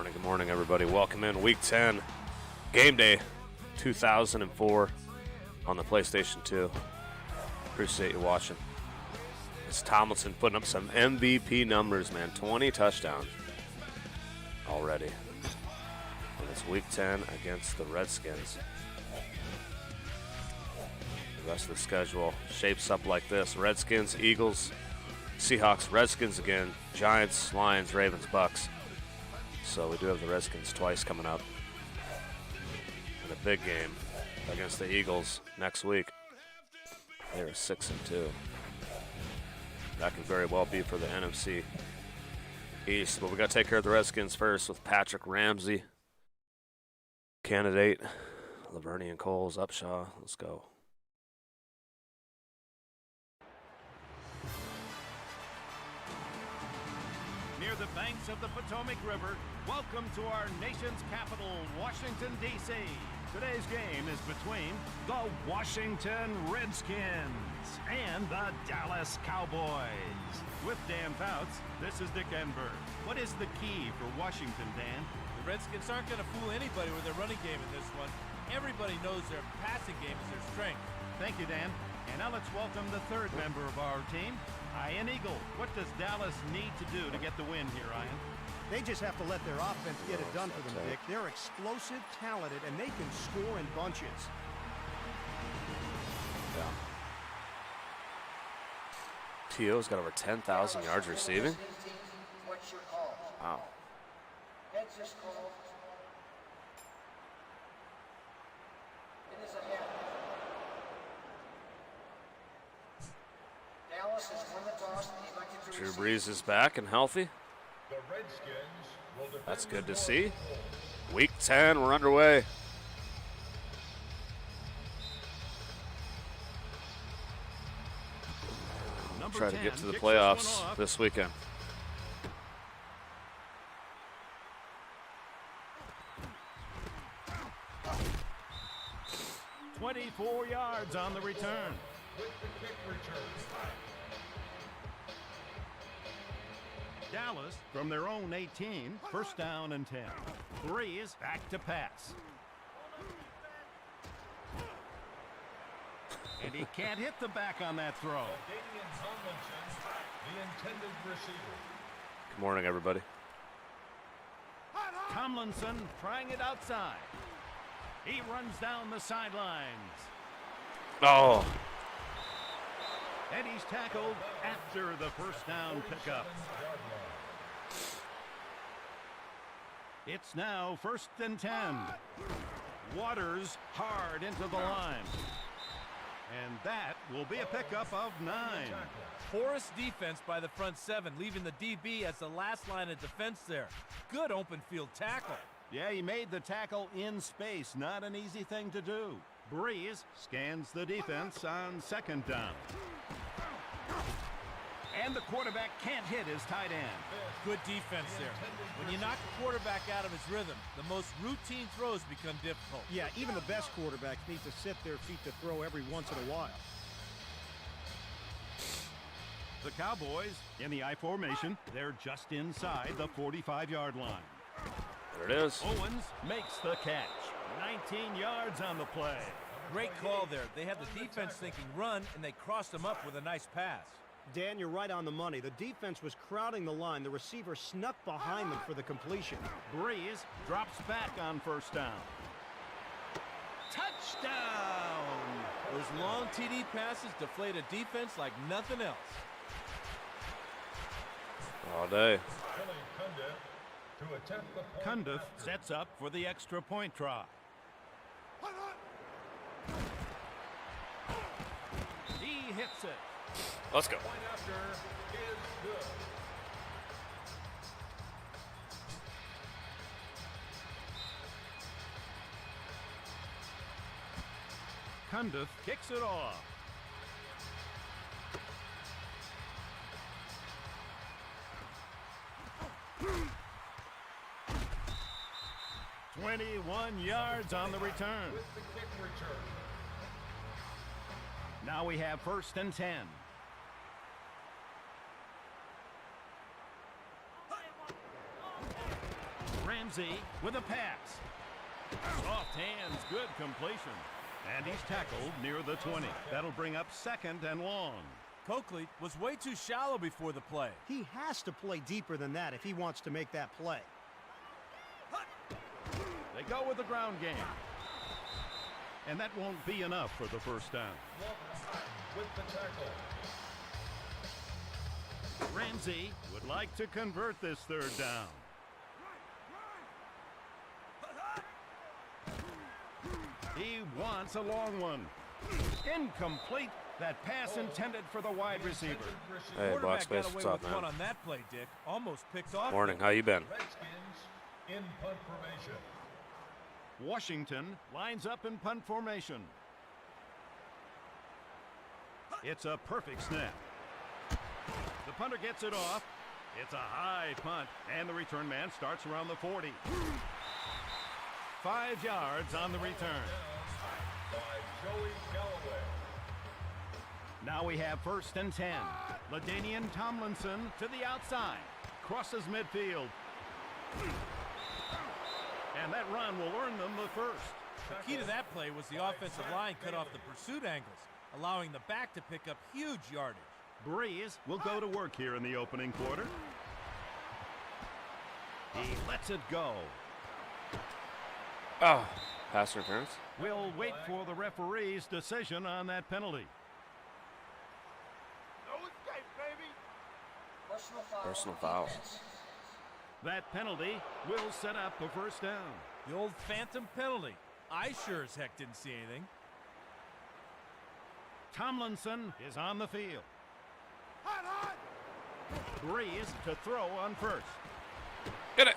Good morning, everybody. Welcome in Week 10, Game Day 2004 on the PlayStation 2. Appreciate you watching. It's Tomlinson putting up some MVP numbers, man. 20 touchdowns already. And it's Week 10 against the Redskins. The rest of the schedule shapes up like this. Redskins, Eagles, Seahawks, Redskins again, Giants, Lions, Ravens, Bucks. So we do have the Redskins twice coming up. And a big game against the Eagles next week. They are 6-2. That could very well be for the NFC East. But we got to take care of the Redskins first with Patrick Ramsey, candidate, Lavernian Coles, Upshaw. Let's go. Near the banks of the Potomac River, welcome to our nation's capital, Washington, D.C. Today's game is between the Washington Redskins and the Dallas Cowboys. With Dan Fouts, this is Dick Enberg. What is the key for Washington, Dan? The Redskins aren't going to fool anybody with their running game in this one. Everybody knows their passing game is their strength. Thank you, Dan. And now let's welcome the third member of our team, Ian Eagle. What does Dallas need to do to get the win here, Ian? They just have to let their offense get it done for them, Dick. They're explosive, talented, and they can score in bunches. Yeah. T.O.'s got over 10,000 yards receiving. Wow. Drew Brees is back and healthy. That's good to see. Week 10, we're underway. Try to get to the playoffs this weekend. "24 yards on the return. Dallas from their own 18, first down and 10. Brees back to pass. And he can't hit the back on that throw. Good morning, everybody. Tomlinson trying it outside. He runs down the sidelines. Oh. And he's tackled after the first down pickup. It's now 1st and 10. Waters hard into the line. And that will be a pickup of 9. Porous defense by the front seven, leaving the DB as the last line of defense there. Good open field tackle. Yeah, he made the tackle in space. Not an easy thing to do. Brees scans the defense on 2nd down. And the quarterback can't hit his tight end. Good defense there. When you knock the quarterback out of his rhythm, the most routine throws become difficult. Yeah, even the best quarterbacks need to set their feet to throw every once in a while. The Cowboys in the I formation. They're just inside the 45-yard line. There it is. Owens makes the catch. 19 yards on the play. Great call there. They had the defense thinking run, and they crossed them up with a nice pass. Dan, you're right on the money. The defense was crowding the line. The receiver snuck behind them for the completion. Brees drops back on 1st down. Touchdown! Those long TD passes deflate a defense like nothing else. All day. Cundiff sets up for the extra point try. He hits it. Let's go. Cundiff kicks it off. "21 yards on the return. Now we have 1st and 10. Ramsey with a pass. Soft hands, good completion. And he's tackled near the 20. That'll bring up 2nd and long. Coakley was way too shallow before the play. He has to play deeper than that if he wants to make that play. They go with the ground game. And that won't be enough for the first down. With the tackle. Ramsey would like to convert this 3rd down. He wants a long one. Incomplete. That pass intended for the wide receiver. Hey, Quarterback Blackspace, got away what's up, with man? one on that play, Dick. Almost picked off. Morning, how you been? Redskins in punt formation. Washington lines up in punt formation. It's a perfect snap. The punter gets it off. It's a high punt, and the return man starts around the 40. 5 yards on the return. By Joey Galloway. Now we have 1st and 10. LaDainian Tomlinson to the outside. Crosses midfield. And that run will earn them the 1st. The key to that play was the offensive line cut off the pursuit angles, allowing the back to pick up huge yardage. Breeze will go to work here in the opening quarter. He lets it go. Oh, pass interference. We'll wait for the referee's decision on that penalty. Personal foul. That penalty will set up a 1st down. The old phantom penalty. I sure as heck didn't see anything. Tomlinson is on the field. Breeze to throw on 1st. Get it.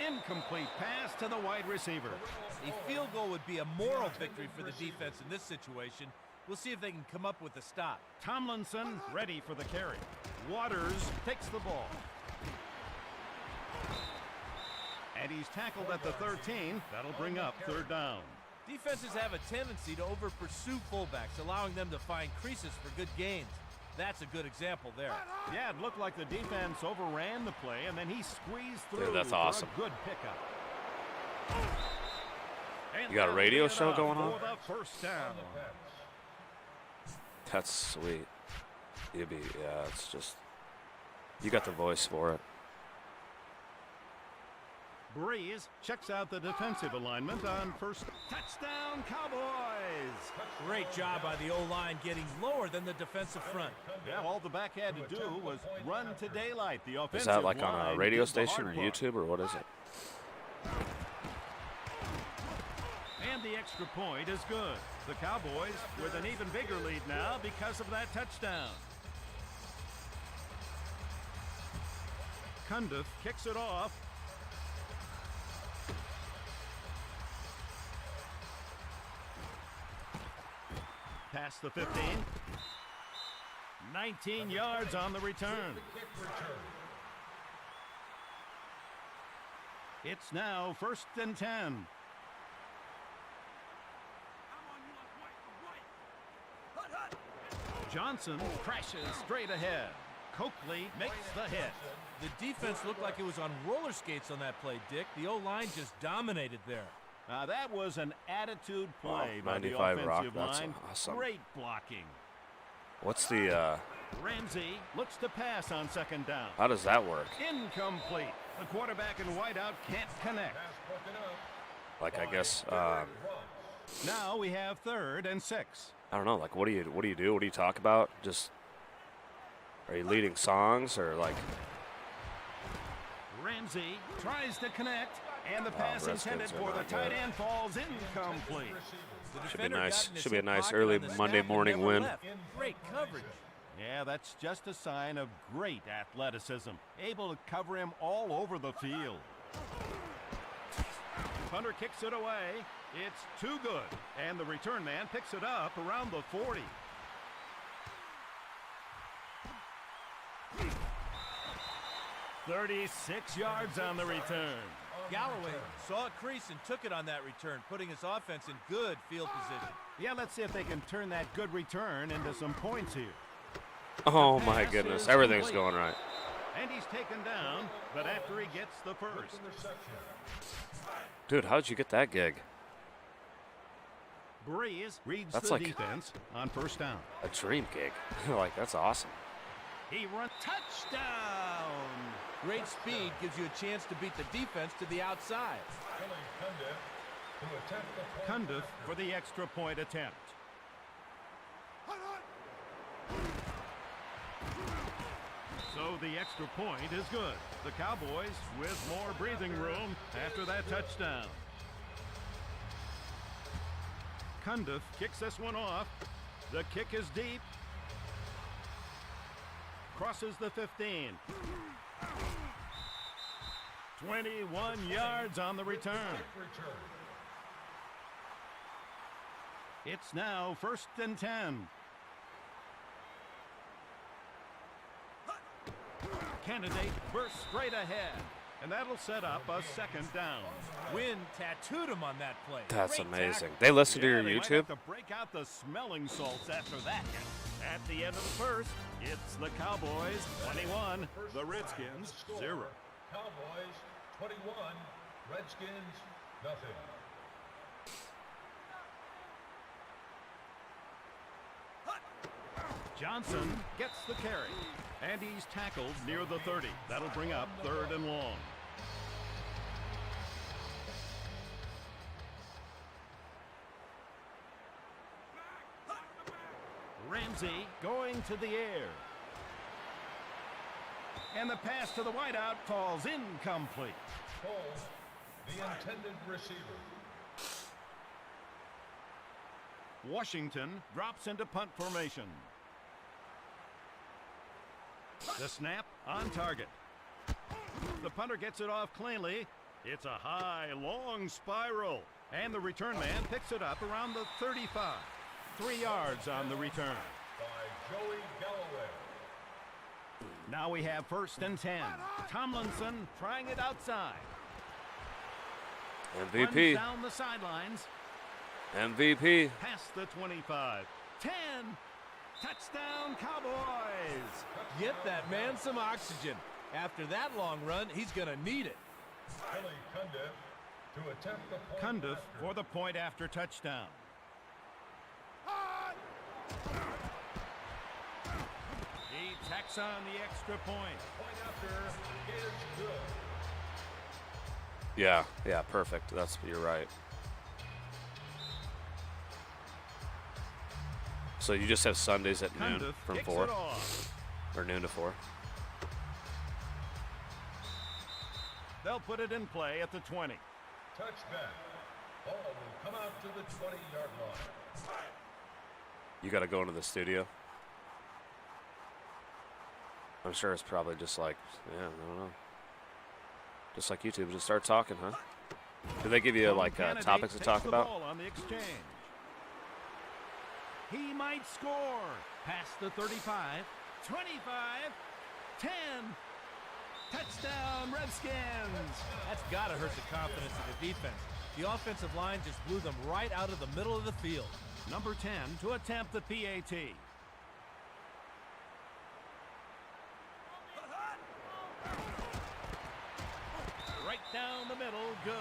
Incomplete pass to the wide receiver. A field goal would be a moral victory for the defense in this situation. We'll see if they can come up with a stop. Tomlinson ready for the carry. Waters takes the ball. And he's tackled at the 13. That'll bring up 3rd down. Defenses have a tendency to over-pursue fullbacks, allowing them to find creases for good gains. That's a good example there. Yeah, it looked like the defense overran the play, and then he squeezed through. Dude, that's for awesome. a good pickup. And You got a radio show going on? For the 1st down. That's sweet. Yeah, it's just, you got the voice for it. Breeze checks out the defensive alignment on 1st. Touchdown, Cowboys! Great job by the O-line getting lower than the defensive front. Yeah, all the back had to do was run to daylight. The offensive Is that like on a line radio did the station or hard part. YouTube or what is it? And the extra point is good. The Cowboys with an even bigger lead now because of that touchdown. Cundiff kicks it off. Past the 15. 19 yards on the return. It's now 1st and 10. Johnson crashes straight ahead. Coakley makes the hit. The defense looked like it was on roller skates on that play, Dick. The O-line just dominated there. That was an attitude play by the 95 offensive rock, that's line. awesome. Great blocking. What's the, Ramsey looks to pass on 2nd down. how does that work? Incomplete. The quarterback in wideout can't connect. Like, I guess, Now we have 3rd and 6. I don't know, like, what do you do? What do you talk about? Just, are you leading songs or like? Ramsey tries to connect, and the pass Redskins intended are for the not tight good. end falls incomplete. The Should be defender nice. got in his Should be a hip nice pocket early on the Monday snap and morning never win. left. Great coverage. Yeah, that's just a sign of great athleticism. Able to cover him all over the field. Punter kicks it away. It's too good. And the return man picks it up around the 40. "36 yards on the return." Galloway saw a crease and took it on that return, putting his offense in good field position. Yeah, let's see if they can turn that good return into some points here. Oh my goodness, everything's going right. And he's taken down, but after he gets the first. Dude, how'd you get that gig? Breeze reads That's the like defense on first down. a dream gig. Like, that's awesome. He runs touchdown. Great speed gives you a chance to beat the defense to the outside. Cundiff for the extra point attempt. So the extra point is good. The Cowboys with more breathing room after that touchdown. Cundiff kicks this one off. The kick is deep. Crosses the 15. 21 yards on the return. It's now 1st and 10. Candidate bursts straight ahead, and that'll set up a 2nd down. Wind tattooed him on that play. That's Great amazing. tackle. They listen to your They might YouTube? have to break out the smelling salts after that. At the end of the first, it's the Cowboys 21, the Redskins 0. Cowboys 21, Redskins nothing. Johnson gets the carry, and he's tackled near the 30. That'll bring up 3rd and long. Ramsey going to the air. And the pass to the wideout falls incomplete. Cole, the intended receiver. Washington drops into punt formation. The snap on target. The punter gets it off cleanly. It's a high, long spiral. And the return man picks it up around the 35. 3 yards on the return. By Joey Galloway. Now we have 1st and 10. Tomlinson trying it outside. MVP. Runs down the sidelines. MVP. Past the 25. 10. Touchdown, Cowboys. Get that man some oxygen. After that long run, he's going to need it. Billy Cundiff to attempt the point. Cundiff after. for the point after touchdown. He tacks on the extra point. Point after is good. Yeah, perfect. You're right. So you just have Sundays at noon Cundiff from kicks 4, it off. or noon to 4. They'll put it in play at the 20. Touchback. Ball will come out to the 20-yard line. You got to go into the studio. I'm sure it's probably just like, yeah, I don't know. Just like YouTube, just start talking, huh? Do they give you like Candidate topics to takes talk the about? ball on the exchange. He might score. Past the 35, 25, 10. Touchdown, Redskins. That's got to hurt the confidence of the defense. The offensive line just blew them right out of the middle of the field. Number 10 to attempt the PAT. Right down the middle, good.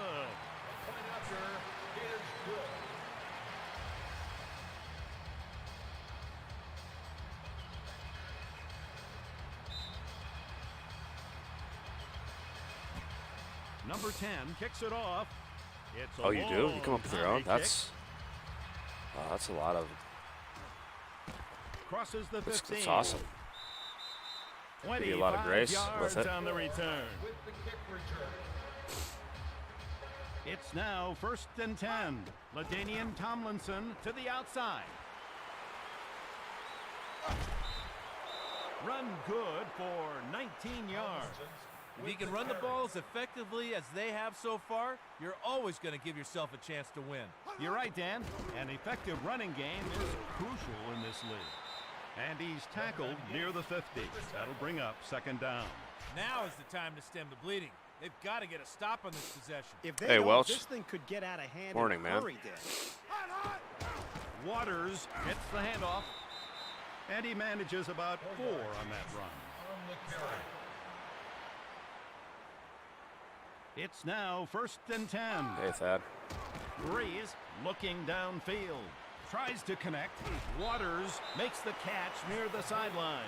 Point after is good. Number 10 kicks it off. It's a Oh, you do? You come up with your own? long That's a lot of. kick. Crosses the 15. That's awesome. Give you a lot of 25 grace yards with it. on the return. With the kick return. It's now 1st and 10. LaDainian Tomlinson to the outside. Run good for 19 yards. If you can run the ball as effectively as they have so far, you're always going to give yourself a chance to win. You're right, Dan. An effective running game is crucial in this league. And he's tackled near the 50. That'll bring up 2nd down. Now is the time to stem the bleeding. They've got to get a stop on this possession. If they Hey, don't, Welch. this thing could get out of hand Morning, in a man. hurry, Dan. Waters gets the handoff. And he manages about 4 on that run. On the carry. It's now 1st and 10. Hey, Thad. Breeze looking downfield. Tries to connect. Waters makes the catch near the sideline.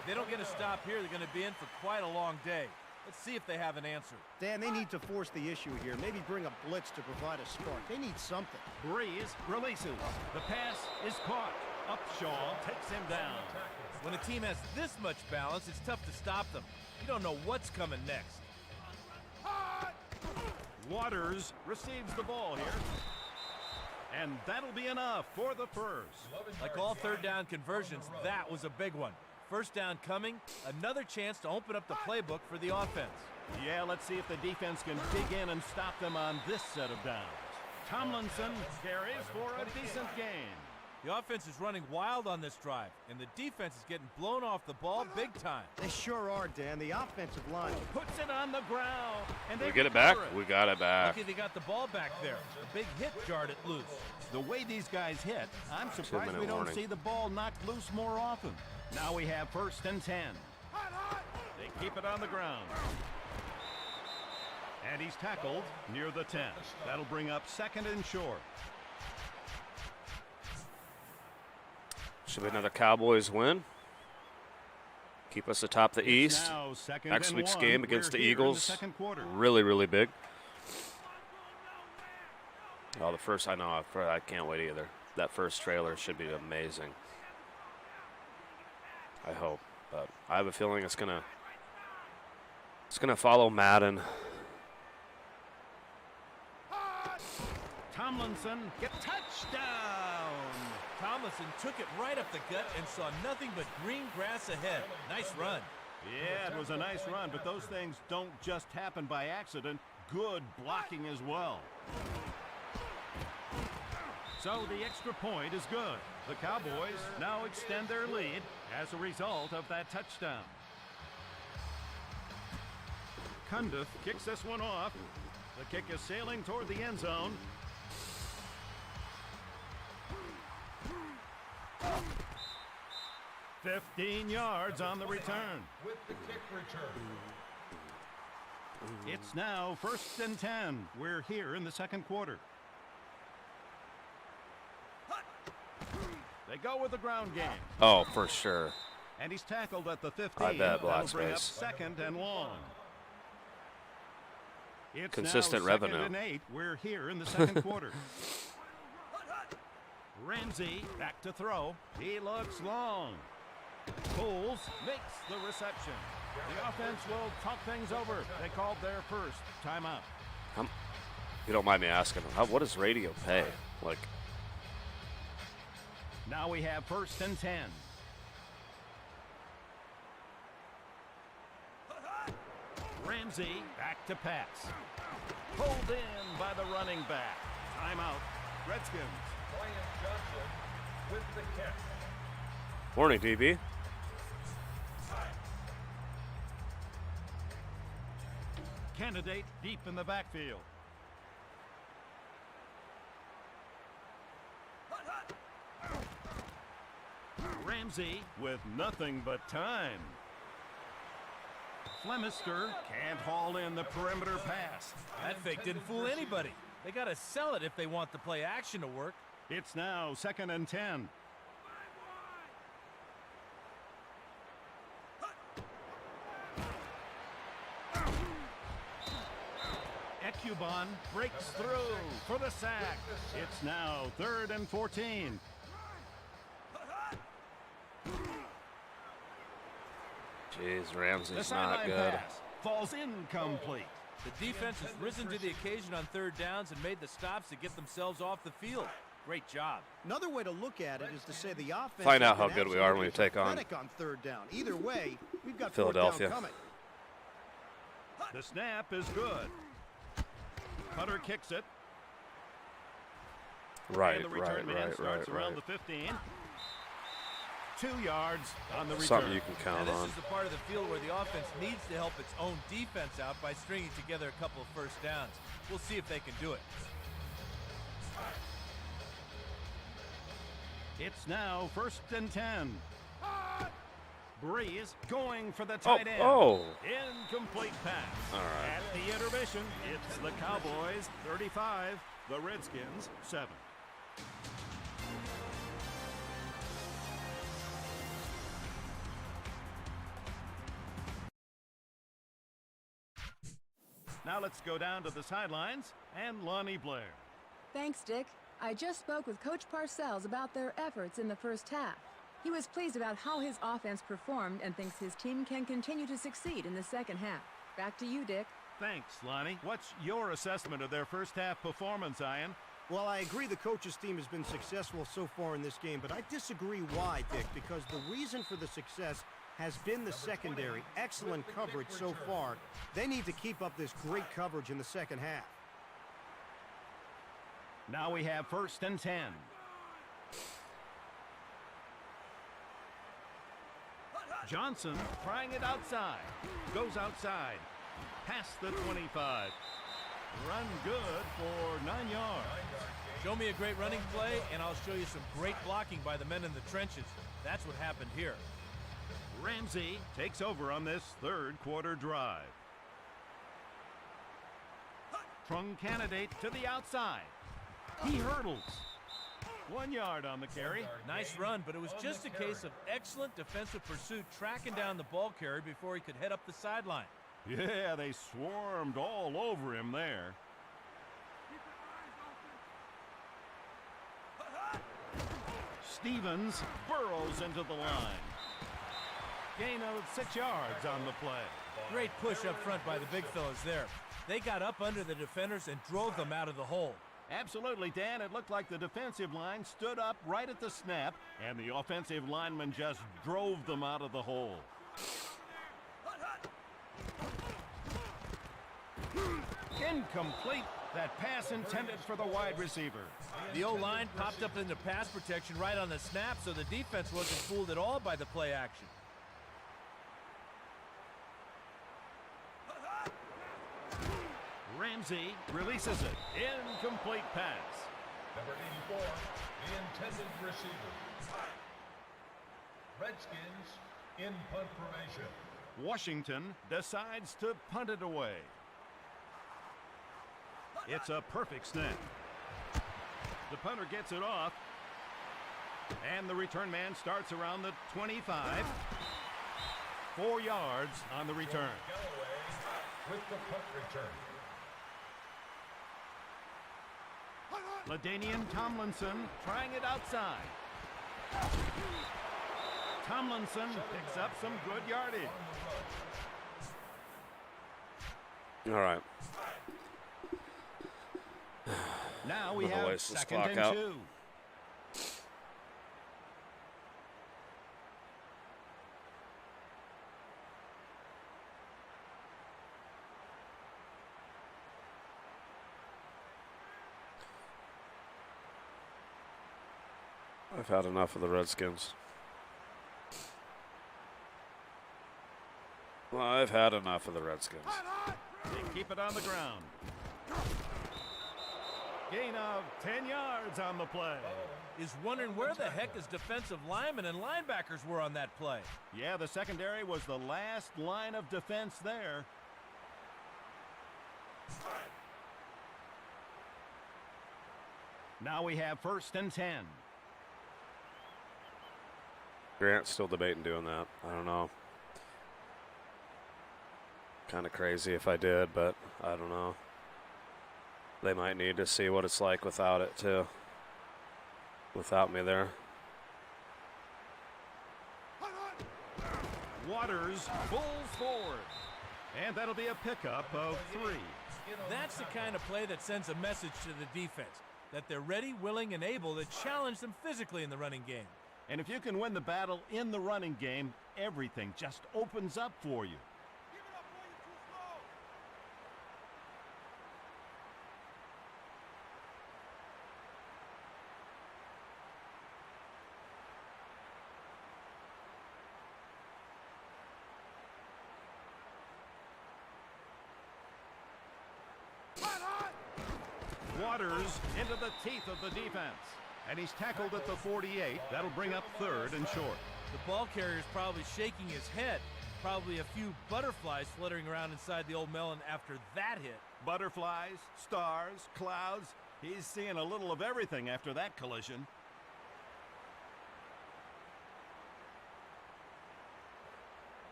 If they don't get a stop here, they're going to be in for quite a long day. Let's see if they have an answer. Dan, they need to force the issue here. Maybe bring a blitz to provide a spark. They need something. Breeze releases. The pass is caught. Upshaw takes him down. When a team has this much balance, it's tough to stop them. You don't know what's coming next. Waters receives the ball here. And that'll be enough for the first. Like all third down conversions, that was a big one. First down coming, another chance to open up the playbook for the offense. Yeah, let's see if the defense can dig in and stop them on this set of downs. Tomlinson carries for a decent gain. The offense is running wild on this drive, and the defense is getting blown off the ball big time. They sure are, Dan. The offensive line. Puts it on the ground. And Did they we get it back? recover We got it back. Lucky they got the ball back there. The big hit jarred it loose. The way these guys hit, I'm surprised 2-minute we don't warning. see the ball knocked loose more often. Now we have 1st and 10. They keep it on the ground. And he's tackled near the 10. That'll bring up 2nd and short. Should be another Cowboys win. Keep us atop the East. Now 2nd Next and week's 1. game against the We're here in Eagles. second quarter. Really, really big. Oh, the first, I know, I can't wait either. That first trailer should be amazing. I hope, but I have a feeling it's gonna follow Madden. Tomlinson get touchdown. Tomlinson took it right up the gut and saw nothing but green grass ahead. Nice run. Yeah, it was a nice run, but those things don't just happen by accident. Good blocking as well. So the extra point is good. The Cowboys now extend their lead as a result of that touchdown. Cundiff kicks this one off. The kick is sailing toward the end zone. "15 yards on the return. With the kick return. It's now 1st and 10. We're here in the second quarter. They go with the ground game. Oh, for sure. And he's tackled at the 15. I bet, That'll Black bring up Space. 2nd and long. It's Consistent now 2nd revenue. and 8. We're here in the second quarter. Ramsey back to throw. He looks long. Coles makes the reception. The offense will talk things over. They called their first timeout. You don't mind me asking, what does radio pay? Like, Now we have 1st and 10. Ramsey back to pass. Pulled in by the running back. Timeout. Redskins. Brian Johnson with the catch. morning, DB. Candidate deep in the backfield. Ramsey with nothing but time. Flemister can't haul in the perimeter pass. That fake didn't fool anybody. They got to sell it if they want the play action to work. It's now 2nd and 10. Ecubon breaks through for the sack. It's now 3rd and 14. Jeez, The Ramsey's not sideline good. pass falls incomplete. The defense has risen to the occasion on third downs and made the stops to get themselves off the field. Great job. Another way to look at it is to say the offense. Find has out how been good we are when we absolutely take on pathetic on third down. Either way, we've got Philadelphia. 4th down coming. The snap is good. Hunter kicks it. Right, And the return man starts around the 15. 2 yards on the return. Something you can Now count this on. is the part of the field where the offense needs to help its own defense out by stringing together a couple of first downs. We'll see if they can do it. It's now 1st and 10. Breeze going for the tight end. Oh. Incomplete pass. All right. At the intermission, it's the Cowboys 35, the Redskins 7. Now let's go down to the sidelines and Lonnie Blair. Thanks, Dick. I just spoke with Coach Parcells about their efforts in the first half. He was pleased about how his offense performed and thinks his team can continue to succeed in the second half. Back to you, Dick. Thanks, Lonnie. What's your assessment of their first half performance, Ian? Well, I agree the coach's team has been successful so far in this game, but I disagree why, Dick, because the reason for the success has been the secondary. Excellent coverage so far. They need to keep up this great coverage in the second half. Now we have 1st and 10. Johnson trying it outside. Goes outside. Past the 25. Run good for 9 yards. Show me a great running play, and I'll show you some great blocking by the men in the trenches. That's what happened here. Ramsey takes over on this third quarter drive. Trung candidate to the outside. He hurdles. 1 yard on the carry. Nice run, but it was just a case of excellent defensive pursuit, tracking down the ball carrier before he could head up the sideline. Yeah, they swarmed all over him there. Stevens burrows into the line. Gain of 6 yards on the play. Great push up front by the big fellas there. They got up under the defenders and drove them out of the hole. Absolutely, Dan. It looked like the defensive line stood up right at the snap, and the offensive lineman just drove them out of the hole. Incomplete. That pass intended for the wide receiver. The O-line popped up into pass protection right on the snap, so the defense wasn't fooled at all by the play action. Ramsey releases it. Incomplete pass. Number 84, the intended receiver. Redskins in punt formation. Washington decides to punt it away. It's a perfect snap. The punter gets it off. And the return man starts around the 25. 4 yards on the return. Galloway with the punt return. LaDainian Tomlinson trying it outside. Tomlinson picks up some good yardage. All right. Now we We'll have waste this 2nd clock and out. 2. I've had enough of the Redskins. Well, I've had enough of the Redskins. They keep it on the ground. Gain of 10 yards on the play. Is wondering where the heck his defensive linemen and linebackers were on that play. Yeah, the secondary was the last line of defense there. Now we have 1st and 10. Grant's still debating doing that. I don't know. Kind of crazy if I did, but I don't know. They might need to see what it's like without it, too. Without me there. Waters pulls forward. And that'll be a pickup of 3. That's the kind of play that sends a message to the defense, that they're ready, willing, and able to challenge them physically in the running game. And if you can win the battle in the running game, everything just opens up for you. Waters into the teeth of the defense. And he's tackled at the 48. That'll bring up 3rd and short. The ball carrier is probably shaking his head. Probably a few butterflies fluttering around inside the old melon after that hit. Butterflies, stars, clouds. He's seeing a little of everything after that collision.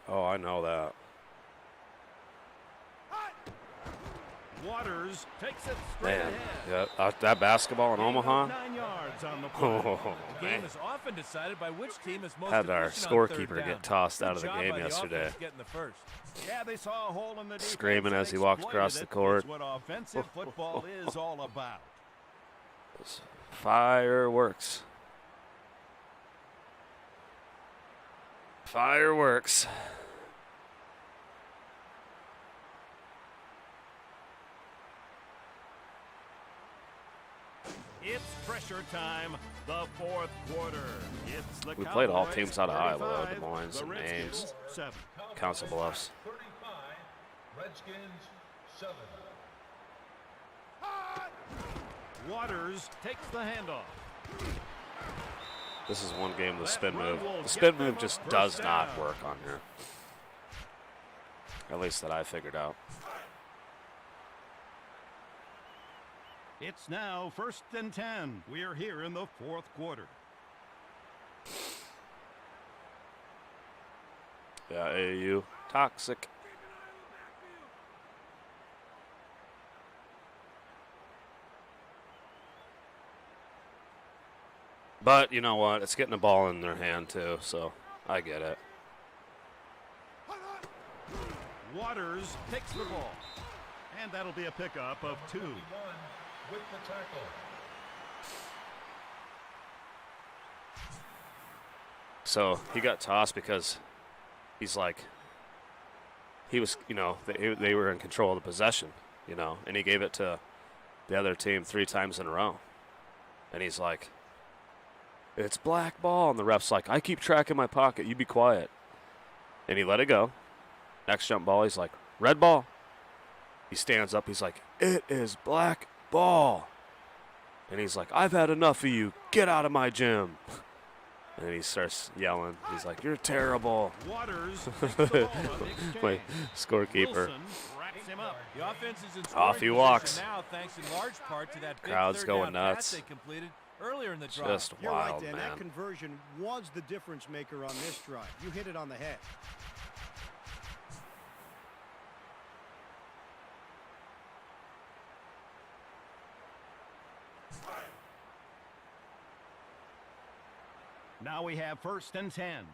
Oh, I know that. Waters takes it straight Man, ahead. yeah, that basketball in Omaha. 9 yards on the play. Oh, The game man. is often decided by which team is most Had our efficient on third scorekeeper down. get tossed out of the Good job game by the yesterday. offense getting the first. Yeah, they saw a hole in the defense Screaming and as he walked across exploited the court. It's what offensive football is all about. Fireworks. Fireworks. It's pressure time, the fourth quarter. It's the We played all Cowboys teams out of Iowa, 35, Des Moines the and Redskins Ames. 7. Council Bluffs. 35, Redskins 7. Waters takes the handoff. This is one game with the That spin run move. will The get spin them move a just first does not down. work on here. At least that I figured out. It's now 1st and 10. We're here in the fourth quarter. Yeah, AAU. Toxic. But you know what? It's getting the ball in their hand too, so I get it. Waters takes the ball. And that'll be a pickup of 2. With the tackle. So he got tossed because he's like, he was, you know, they were in control of the possession, you know, and he gave it to the other team 3 times in a row. And he's like, it's black ball. And the ref's like, I keep track in my pocket. You be quiet. And he let it go. Next jump ball, he's like, red ball. He stands up. He's like, it is black ball. And he's like, I've had enough of you. Get out of my gym. And then he starts yelling. He's like, you're terrible. Waters takes the ball on the exchange. My scorekeeper. Wilson wraps him up. The offense is in Off scoring he position walks. now, thanks in large part to that big Crowd's third going down nuts. pass they completed earlier in the drive. Just You're wild, right, Dan. man. That conversion was the difference maker on this drive. You hit it on the head. Now we have 1st and 10.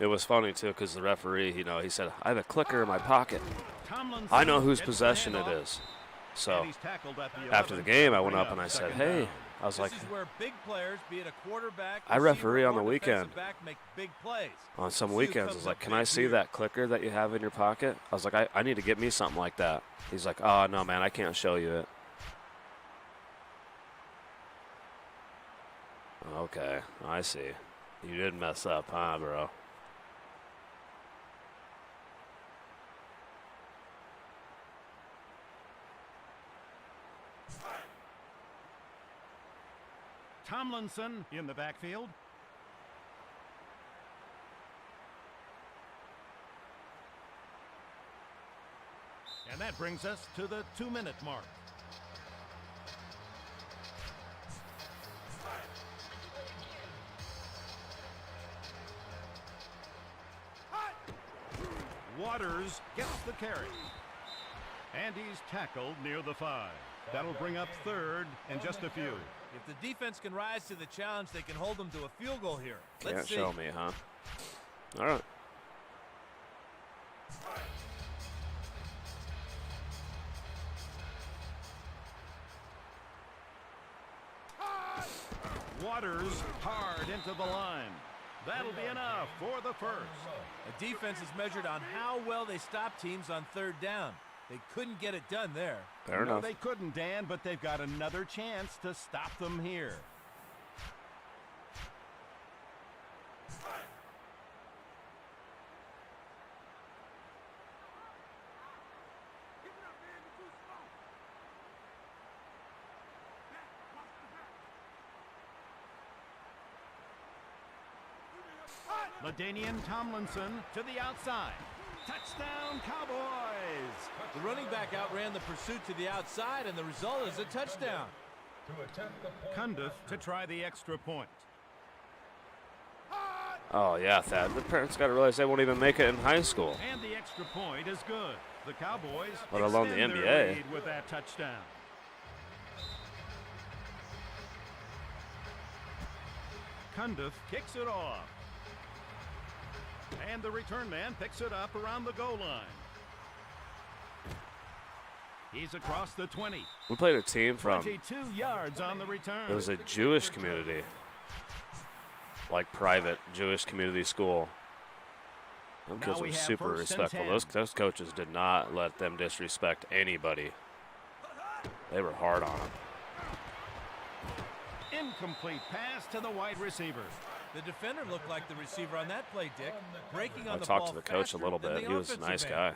It was funny, too, because the referee, you know, he said, I have a clicker in my pocket. Tomlinson I know whose gets the possession it handoff, is. and So he's tackled at the after the 11. game, I went Bring up and I said, second hey, down. I was like, This is where big players, be it a quarterback, I referee receiver, on the or defensive weekend. back, make big plays. on some See who weekends, I comes was like, up can I big see here. that clicker that you have in your pocket? I was like, I need to get me something like that. He's like, oh, no, man, I can't show you it. Okay, I see. You did mess up, huh, bro? Tomlinson in the backfield. And that brings us to the 2-minute mark. Waters gets the carry. And he's tackled near the 5. That'll bring up 3rd and just a few. If the defense can rise to the challenge, they can hold them to a field goal here. Can't Let's see. show me, huh? All right. Waters hard into the line. That'll be enough for the first. A defense is measured on how well they stop teams on third down. They couldn't get it done there. Fair No, enough. they couldn't, Dan, but they've got another chance to stop them here. LaDainian Tomlinson to the outside. Touchdown, Cowboys! The running back outran the pursuit to the outside, and the result is a touchdown. To attempt the point. Cundiff to try the extra point. Oh, yeah, Thad. The parents got to realize they won't even make it in high school. And the extra point is good. The Cowboys Let alone the extend their NBA. lead with that touchdown. Cundiff kicks it off. And the return man picks it up around the goal line. He's across the 20. We played a team from, 22 yards on the return. it was a Jewish community, like private Jewish community school. Them Now kids we were have super 1st and respectful. 10. Those coaches did not let them disrespect anybody. They were hard on them. Incomplete pass to the wide receiver. The defender looked like the receiver on that play, Dick. Breaking on I the talked ball to the coach a faster little than bit. the He was a offensive nice man. guy.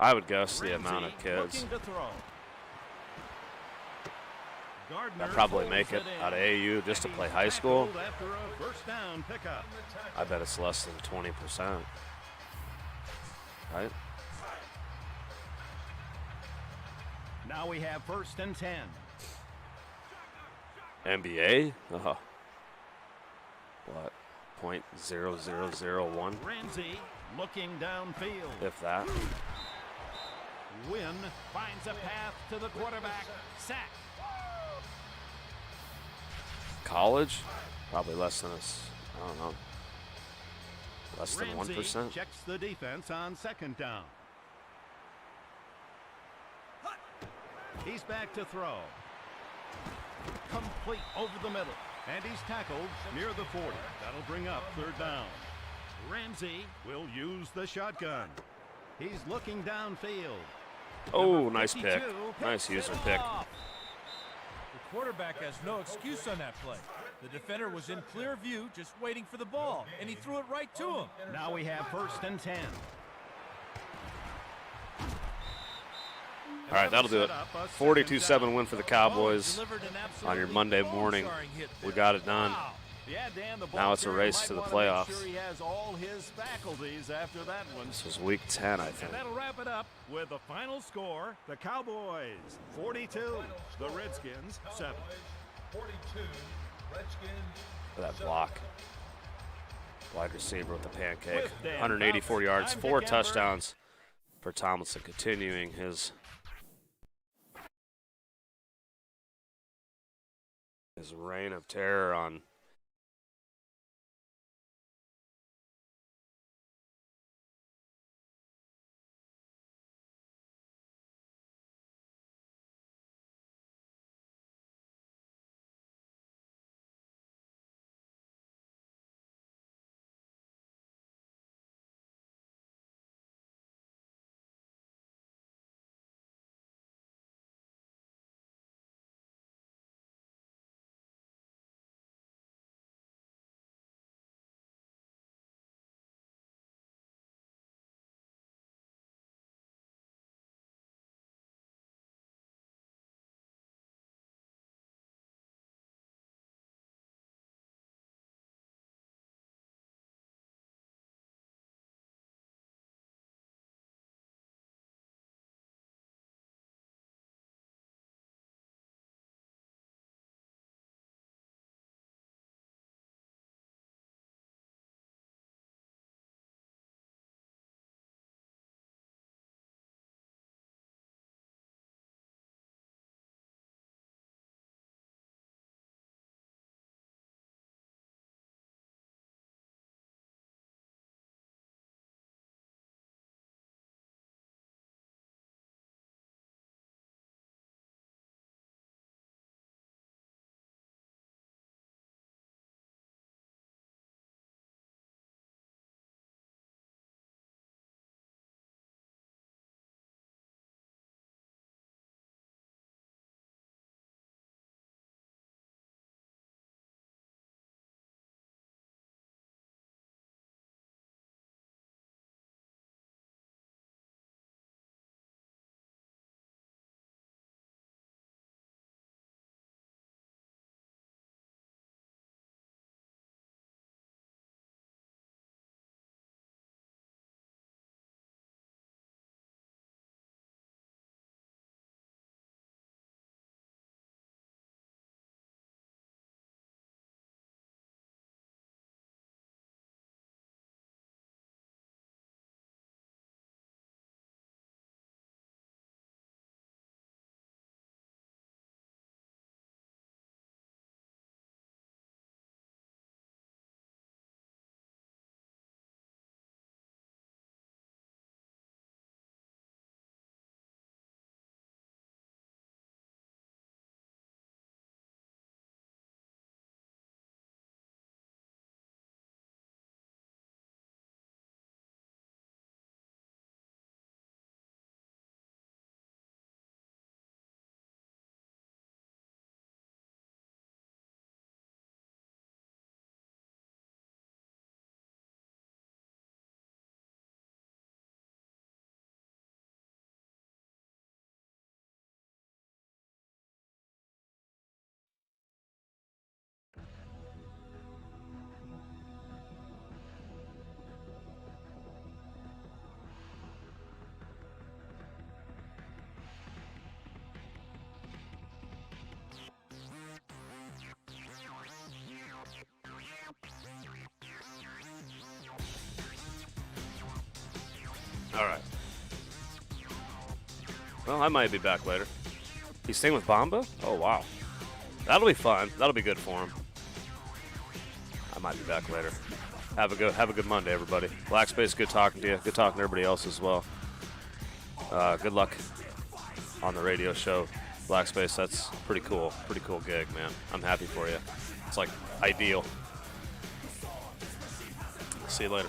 I would guess the amount of Ramsey kids looking to throw. Gardner that probably pulls make it in. out of AU just to And play he's high school, tackled after a first down pickup. I bet it's less than 20%. Right? Now we have 1st and 10. NBA? Oh. What? .0001, Ramsey looking downfield. if that. Wynn finds a path to the quarterback. Sack. College? Probably less than I don't know. Less than Ramsey 1%. checks the defense on 2nd down. He's back to throw. Complete over the middle. And he's tackled near the 40. That'll bring up 3rd down. Ramsey will use the shotgun. He's looking downfield. Oh, Number nice pick. 52 Nice picks user it pick. off. The quarterback has no excuse on that play. The defender was in clear view, just waiting for the ball, and he threw it right to him. Now we have 1st and 10. All right, that'll do it. 42-7 win for the Cowboys Delivered an on your absolutely Monday morning. bone-jarring hit We there. got it done. Wow. Yeah, Dan, the ball Now it's a carrier race might to the wanna make playoffs. Sure he has all his faculties after that one. This was week 10, I think. And that'll wrap it up with the final score. The Cowboys 42, the Redskins 7. 42, Redskins. For that block. Wide receiver with the pancake. With Dan 184 Fouts, yards, I'm 4 Dick Amber. touchdowns for Tomlinson, continuing his reign of terror on All right. Well, I might be back later. He's staying with Bomba? Oh, wow. That'll be fun. That'll be good for him. I might be back later. Have a good Monday, everybody. Black Space, good talking to you. Good talking to everybody else as well. Good luck on the radio show. Black Space, that's pretty cool. Pretty cool gig, man. I'm happy for you. It's like ideal. See you later.